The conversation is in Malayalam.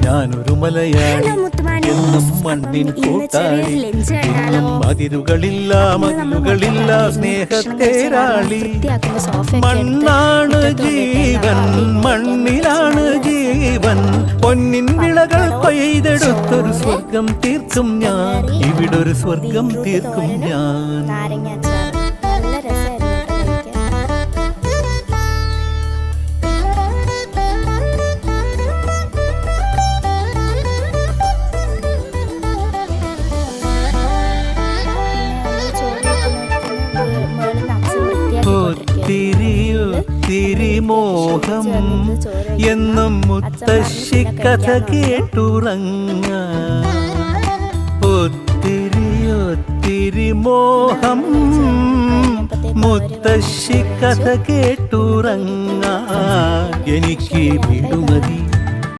ഞാനൊരു മലയാളി എന്നും മണ്ണിൻ കൂട്ടാളി, അതിരുകളില്ല മതിലുകളില്ല സ്നേഹത്തേരാളി. മണ്ണാണ് ജീവൻ മണ്ണിലാണ് ജീവൻ, പൊന്നിൻ വിളകൾ കൊയ്തെടുത്തൊരു സ്വർഗം തീർക്കും ഞാൻ, ഇവിടൊരു സ്വർഗം തീർക്കും ഞാൻ. ഒത്തിരി മോഹം എന്നും മുത്തശ്ശി കഥ കേട്ടുറങ്ങ, ഒത്തിരി മോഹം മുത്തശ്ശി കഥ കേട്ടുറങ്ങ. എനിക്ക് വിടുമതി